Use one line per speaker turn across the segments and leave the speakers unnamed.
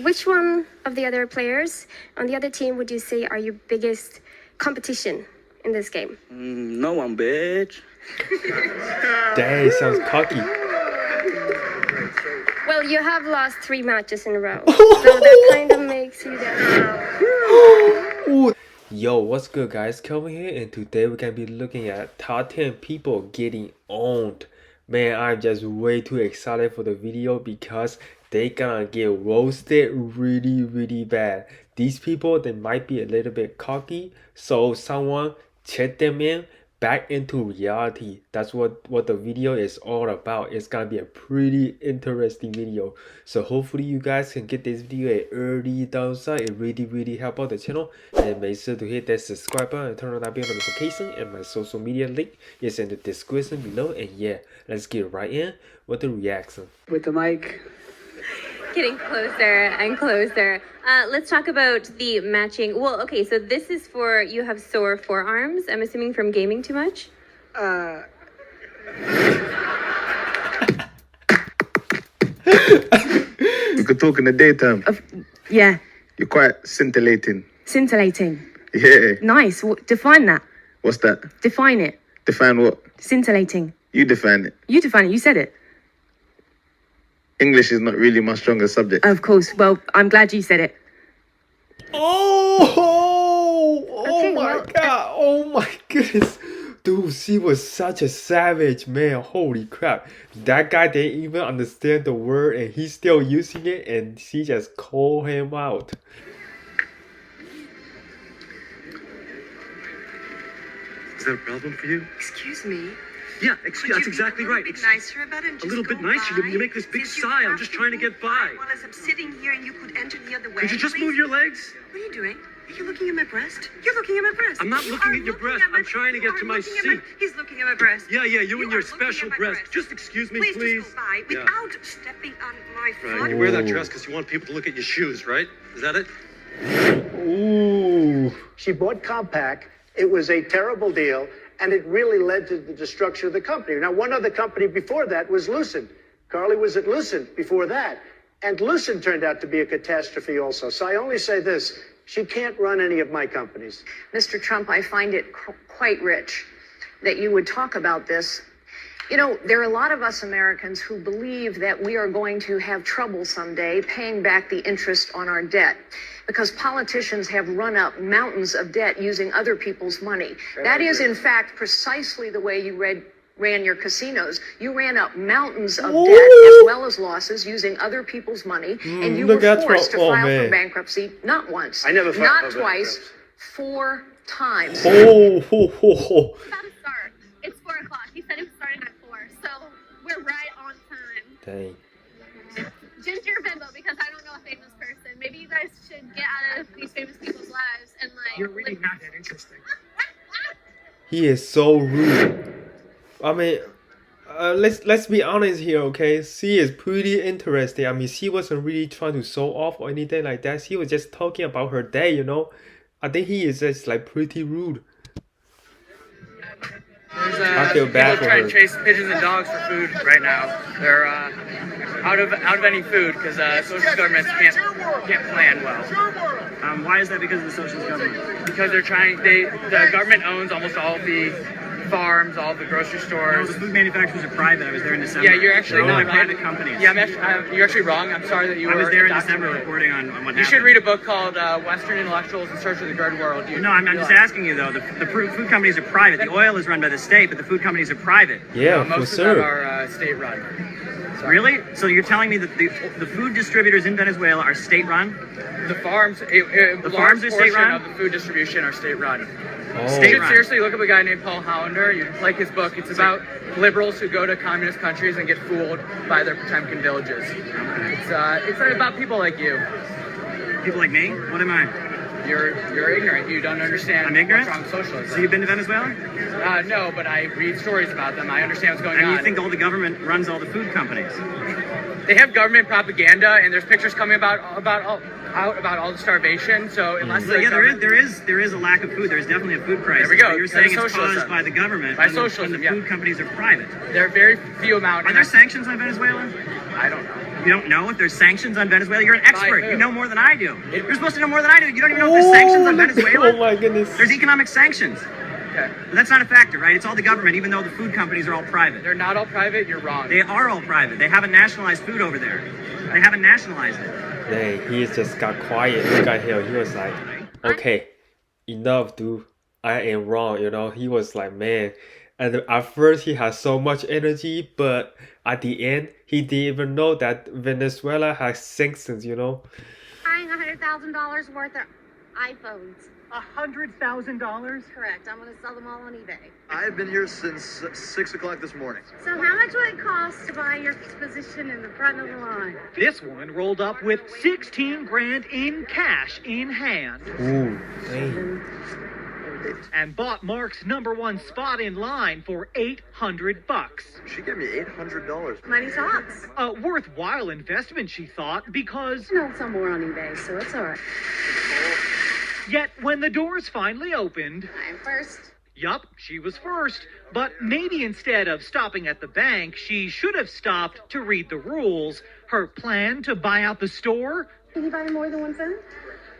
which one of the other players on the other team would you say are your biggest competition in this game?
No one, bitch.
Dang, sounds cocky.
Well, you have lost 3 matches in a row, so that kind of makes you down.
Yo, what's good guys? Kelvin here, and today we're gonna be looking at top 10 people getting owned. Man, I'm just way too excited for the video because they gonna get roasted really bad. These people, they might be a little bit cocky, so someone check them in back into reality. That's what the video is all about. It's gonna be a pretty interesting video, so hopefully you guys can get this video an early thumbs up. It really help out the channel, and make sure to hit that subscribe button and turn on that bell notification, and my social media link is in the description below. And yeah, let's get right in with the reaction.
With the mic.
Getting closer and closer. Let's talk about the matching. Well, okay, so this is for, you have sore forearms, I'm assuming from gaming too much?
We could talk in the daytime.
Yeah,
You're quite scintillating.
scintillating.
Yeah.
Nice. Define that.
What's that?
Define it.
Define what?
Scintillating.
You define it.
You define it. You said it.
English is not really my strongest subject.
Of course. Well, I'm glad you said it.
Okay,
My
well,
god, oh my goodness. Dude, she was such a savage, man. Holy crap. That guy didn't even understand the word and he's still using it, and she just called him out.
Is that a problem for you?
Excuse me.
Yeah, that's exactly right.
A little bit nicer about it. And
A little
just
bit
go
nicer.
by.
You make this big
Since you
sigh. I'm
have
just
to
trying to
move
get by.
While as I'm sitting here and you could enter the other way.
Could you just
please?
move your legs?
What are you doing? Are you looking at my breast? You're looking at my breast.
I'm not
You
looking
are
at your
looking
breast.
at my-
I'm trying to
you
get
are
to my
looking at
seat.
He's looking at my breast.
Yeah, you and
You
your
are looking
special
at my
breast.
breast.
Just excuse me,
Please,
please.
just go by
Yeah.
without stepping on my
Right.
foot.
You wear that dress because you want people to look at your shoes, right? Is that it?
Ooh.
She bought Compaq. It was a terrible deal, and it really led to the destruction of the company. Now, one other company before that was Lucent. Carly was at Lucent before that, and Lucent turned out to be a catastrophe also. So I only say this, she can't run any of my companies.
Mr. Trump, I find it quite rich that you would talk about this. You know, there are a lot of us Americans who believe that we are going to have trouble someday paying back the interest on our debt because politicians have run up mountains of debt using other people's money. That is, in fact, precisely the way you ran your casinos. You ran up mountains of debt as well as losses using other people's money, and you were
look at
forced to
oh,
file
man.
for bankruptcy not once,
I never filed
not
for
twice,
bankruptcy.
4 times.
Oh,
About to start. It's 4 o'clock. He said it was starting at 4, so we're right on time.
Dang.
Ginger Bimbo, because I don't know a famous person. Maybe you guys should get out of these famous people's lives and like.
You're really not that interesting.
He is so rude. I mean, let's be honest here, okay? She is pretty interesting. I mean, she wasn't really trying to show off or anything like that. She was just talking about her day, you know? I think he is just like pretty rude. I feel bad for
trying
her.
to chase pigeons and dogs for food right now. They're out of any food because socialist governments can't plan well.
Why is that because of the socialist government?
Because they're trying. The government owns almost all of the farms, all of the grocery stores.
food manufacturers are private. I was there in December.
Yeah, you're actually
They're
not
only
right.
private companies.
Yeah, you're actually wrong. I'm sorry that you
I
were.
was there in December
indoctrinated.
reporting on what happened.
You should read a book called Western Intellectuals in Search of the Good World.
No, I'm just asking you though. The food companies are private. The oil is run by the state, but the food companies are private.
Yeah, for
Most of them
sure.
are state-run.
Really? So you're telling me that the food distributors in Venezuela are state-run?
The farms,
The
large
farms are
portion
state-run?
of the food distribution are state-run.
Oh.
You should
State-run.
seriously look up a guy named Paul Hollander. You like his book. It's about liberals who go to communist countries and get fooled by their Potemkin villages. It's about people like you.
People like me? What am I?
You're ignorant. You don't understand.
I'm ignorant?
What's wrong with socialism.
So you've been to Venezuela?
No, but I read stories about them. I understand what's going
And
on.
you think all the government runs all the food companies?
They have government propaganda, and there's pictures coming about all the starvation. So unless
So
the
yeah,
government-
there is a lack of food. There's definitely a food crisis.
There we go.
But you're saying it's
Socialism.
caused by the government.
By
when
socialism,
the
yeah.
food companies are private.
there are very few amount.
Are there sanctions on Venezuela?
I don't know.
You don't know if there's sanctions on Venezuela? You're an expert.
who?
You know more than I do. You're supposed to know more than I do. You don't even know if there's sanctions on Venezuela?
Oh my goodness.
There's economic sanctions.
Okay.
But that's not a factor, right? It's all the government, even though the food companies are all private.
They're not all private. You're wrong.
They are all private. They haven't nationalized food over there. They haven't nationalized it.
Dang, he just got quiet. Look at him. He was like, okay, enough, dude. I am wrong, you know. He was like, man. And at first he had so much energy, but at the end, he didn't even know that Venezuela has sanctions, you know.
Buying $100,000 worth of iPhones.
$100,000?
Correct. I'm going to sell them all on eBay.
I've been here since 6 o'clock this morning.
So how much would it cost to buy your position in the front of the line?
This one rolled up with 16 grand in cash in hand
Ooh, dang.
and bought Mark's #1 spot in line for $800.
She gave me $800.
Money talks.
A worthwhile investment, she thought, because
I know somewhere on eBay, so it's all right.
yet when the doors finally opened,
I'm first.
yup, she was first. But maybe instead of stopping at the bank, she should have stopped to read the rules. Her plan to buy out the store?
Can you buy more than one phone?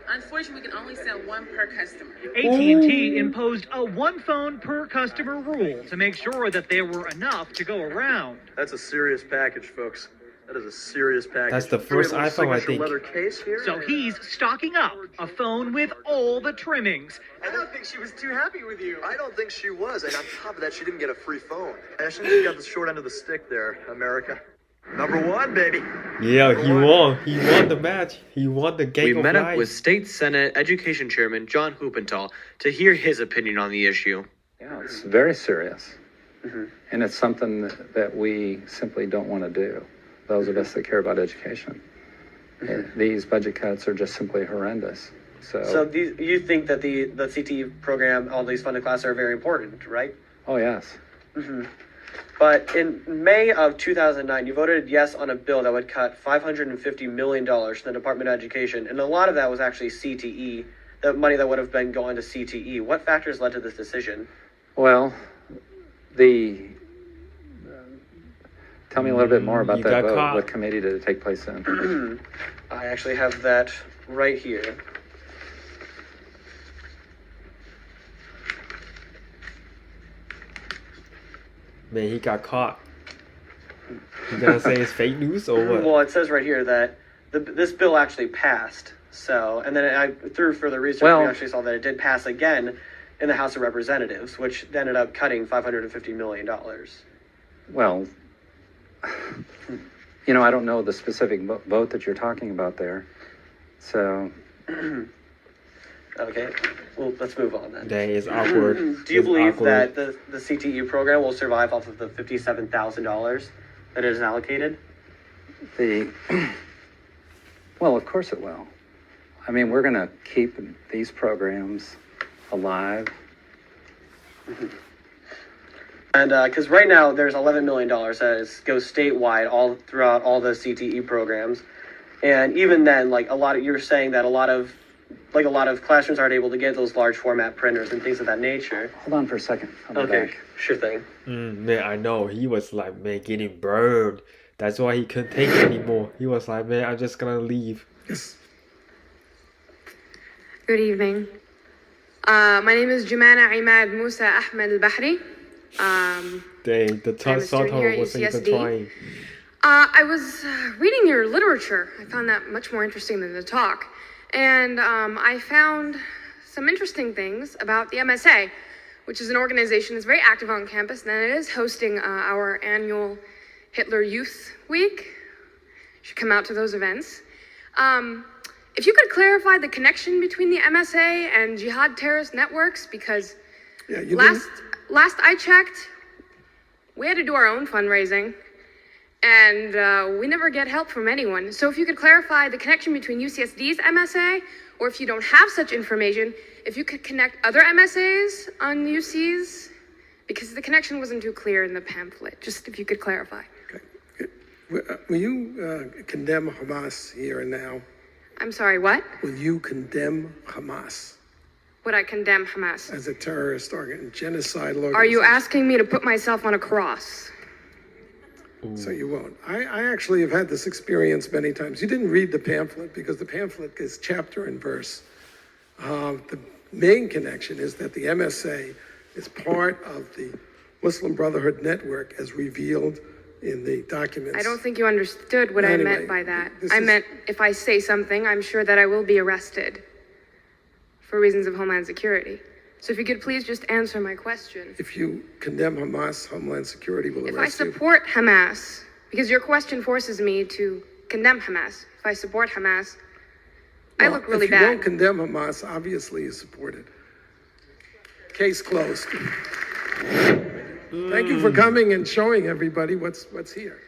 Unfortunately, we can only sell one per customer.
AT&T imposed a one phone per customer rule to make sure that there were enough to go around.
That's a serious package, folks. That is a serious package.
That's the first iPhone, I think.
Leather case here.
So he's stocking up a phone with all the trimmings.
I don't think she was too happy with you. I don't think she was. And on top of that, she didn't get a free phone. I think she got the short end of the stick there, America. #1, baby.
Yeah, he won. He won the match. He won the game
We
of
met up
life.
with State Senate Education Chairman John Huppenthal to hear his opinion on the issue.
Yeah, it's very serious. And it's something that we simply don't want to do, those of us that care about education. These budget cuts are just simply horrendous.
So you think that the CTE program, all these funded classes are very important, right?
Oh, yes.
But in May of 2009, you voted yes on a bill that would cut $550 million from the Department of Education, and a lot of that was actually CTE, the money that would have been going to CTE. What factors led to this decision?
Well, tell me a little bit more about that vote.
caught.
What committee did it take place in?
I actually have that right here.
Man, he got caught. You gonna say it's fake news or what?
Well, it says right here that this bill actually passed. So, and then through further research, we actually saw that it did pass again in the House of Representatives, which ended up cutting $550 million.
Well, you know, I don't know the specific vote that you're talking about there. So,
Okay, well, let's move on then.
That is awkward.
Do you
It's
believe
awkward.
that the CTE program will survive off of the $57,000 that is allocated?
well, of course it will. I mean, we're going to keep these programs alive.
And because right now there's $11 million that goes statewide all throughout all the CTE programs, and even then, like you're saying that a lot of classrooms aren't able to get those large format printers and things of that nature.
Hold on for a second. I'll be
Okay,
back.
sure thing.
Man, I know. He was like, man, getting burned. That's why he couldn't take it anymore. He was like, man, I'm just gonna leave.
Good evening. My name is Jumana Imad Musa Ahmed Al-Bahri.
Dang, the
I'm a student here
subtitle
at
wasn't even
UCSD.
trying.
I was reading your literature. I found that much more interesting than the talk. And I found some interesting things about the MSA, which is an organization that's very active on campus, and it is hosting our annual Hitler Youth Week. You should come out to those events. If you could clarify the connection between the MSA and jihad terrorist networks, because last I checked, we had to do our own fundraising, and we never get help from anyone. So if you could clarify the connection between UCSD's MSA, or if you don't have such information, if you could connect other MSAs on UCs, because the connection wasn't too clear in the pamphlet. Just if you could clarify.
Will you condemn Hamas here and now?
I'm sorry, what?
Will you condemn Hamas
Would I condemn Hamas?
as a terrorist organ, genocidal organization?
Are you asking me to put myself on a cross?
So you won't. I actually have had this experience many times. You didn't read the pamphlet because the pamphlet is chapter and verse. The main connection is that the MSA is part of the Muslim Brotherhood Network as revealed in the documents.
I don't think you understood what I meant by that. I meant if I say something, I'm sure that I will be arrested for reasons of Homeland Security. So if you could please just answer my question.
If you condemn Hamas, Homeland Security will
If I
arrest you.
support Hamas, because your question forces me to condemn Hamas. If I support Hamas, I look really
If you
bad.
don't condemn Hamas, obviously you support it. Case closed. Thank you for coming and showing everybody what's here.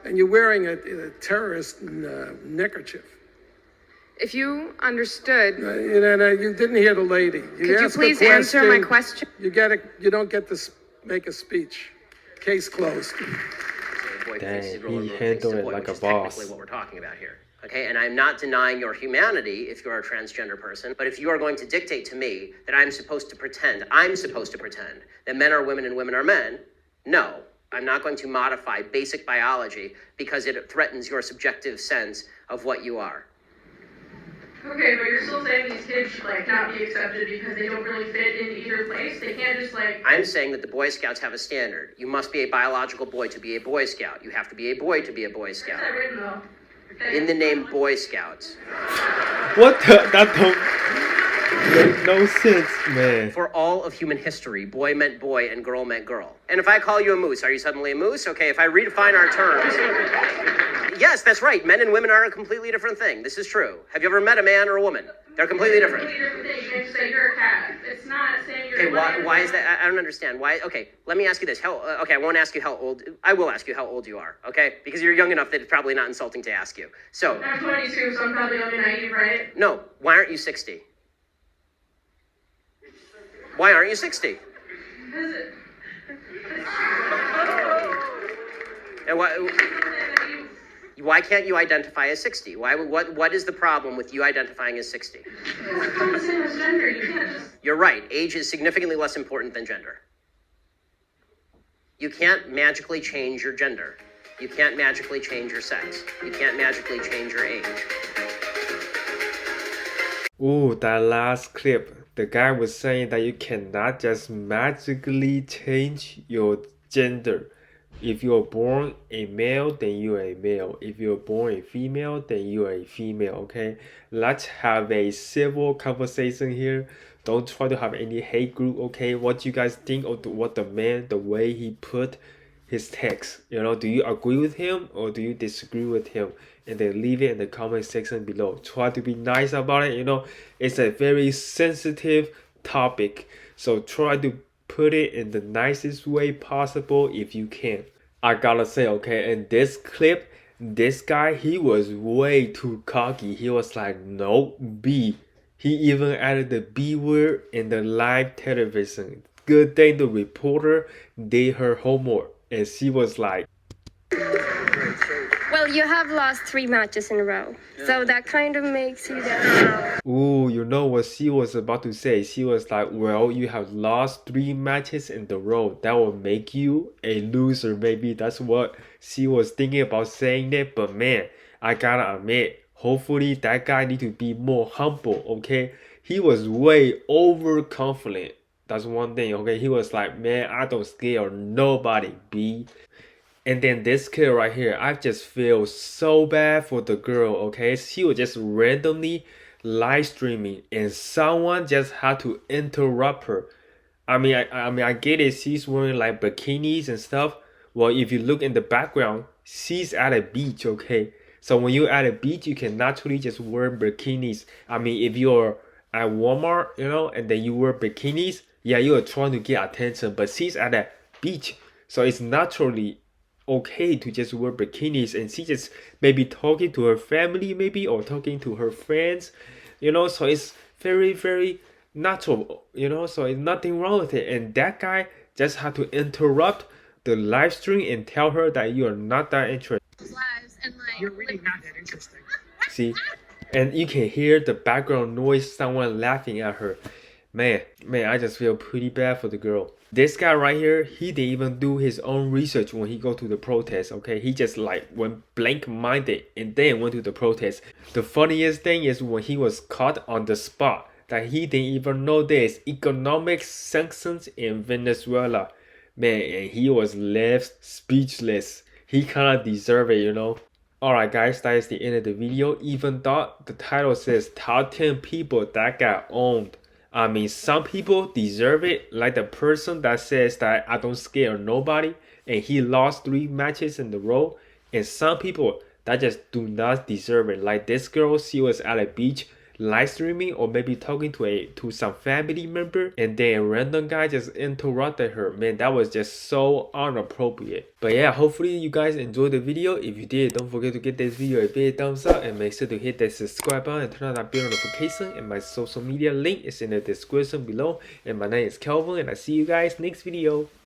And you're wearing a terrorist neckerchief.
If you understood,
You didn't hear the lady.
could you
ask a
please answer my question?
You don't get to make a speech. Case closed.
Dang, he handled it like a boss.
What we're talking about here. Okay, and I'm not denying your humanity if you're a transgender person, but if you are going to dictate to me that I'm supposed to pretend that men are women and women are men, no, I'm not going to modify basic biology because it threatens your subjective sense of what you are.
Okay, but you're still saying these kids should not be accepted because they don't really fit in either place. They can't just
I'm saying that the Boy Scouts have a standard. You must be a biological boy to be a Boy Scout. You have to be a boy to be a Boy Scout.
Where's that written though?
In the name Boy Scouts.
What the? That don't make no sense, man.
For all of human history, boy meant boy and girl meant girl. And if I call you a moose, are you suddenly a moose? Okay, if I redefine our terms. Yes, that's right. Men and women are a completely different thing. This is true. Have you ever met a man or a woman? They're completely different.
You can't just say you're a cat. It's not saying you're
Okay, why is that? I don't understand. Why? Okay, let me ask you this. Okay, I won't ask you how old. I will ask you how old you are. Okay, because you're young enough that it's probably not insulting to ask you. So.
I'm 22, so I'm probably only naive, right?
No. Why aren't you 60? Why aren't you 60?
Because it.
And why can't you identify as 60? What is the problem with you identifying as 60?
It's not the same as gender. You can't just.
You're right. Age is significantly less important than gender. You can't magically change your gender. You can't magically change your sex. You can't magically change your age.
Ooh, that last clip. The guy was saying that you cannot just magically change your gender. If you're born a male, then you're a male. If you're born a female, then you're a female, okay? Let's have a civil conversation here. Don't try to have any hate group, okay? What you guys think of what the man, the way he put his text? Do you agree with him or do you disagree with him? And then leave it in the comment section below. Try to be nice about it, It's a very sensitive topic. So try to put it in the nicest way possible if you can. I gotta say, okay, in this clip, this guy, he was way too cocky. He was like, no, B. He even added the B word in the live television. Good thing the reporter did her homework. And she was like,
Well, you have lost 3 matches in a row. So that kind of makes you the
ooh, you know what she was about to say? She was like, well, you have lost 3 matches in the row. That will make you a loser, maybe. That's what she was thinking about saying that. But man, I gotta admit, hopefully that guy need to be more humble, okay? He was way overconfident. That's one thing, okay? He was like, man, I don't scare nobody, B. And then this kid right here, I just feel so bad for the girl, okay? She was just randomly live streaming and someone just had to interrupt her. I mean, I get it. She's wearing like bikinis and stuff. Well, if you look in the background, she's at a beach, okay? So when you're at a beach, you can naturally just wear bikinis. I mean, if you're at Walmart, and then you wear bikinis, yeah, you're trying to get attention. But she's at a beach, so it's naturally okay to just wear bikinis, and she just maybe talking to her family, maybe, or talking to her friends, so it's very, very natural, so it's nothing wrong with it. And that guy just had to interrupt the live stream and tell her that you are not that interested.
You're really not that interesting.
See, and you can hear the background noise, someone laughing at her. Man, I just feel pretty bad for the girl. This guy right here, he didn't even do his own research when he go to the protest, okay? He just like went blank-minded and then went to the protest. The funniest thing is when he was caught on the spot that he didn't even know there's economic sanctions in Venezuela. Man, and he was left speechless. He kind of deserved it, you know? Alright guys, that is the end of the video. Even though the title says top 10 people that got owned. I mean, some people deserve it, like the person that says that I don't scare nobody and he lost 3 matches in a row. And some people that just do not deserve it, like this girl, she was at a beach live streaming or maybe talking to some family member, and then a random guy just interrupted her. Man, that was just so inappropriate. But yeah, hopefully you guys enjoyed the video. If you did, don't forget to give this video a big thumbs up and make sure to hit that subscribe button and turn on that bell notification. And my social media link is in the description below. And my name is Kelvin, and I see you guys next video.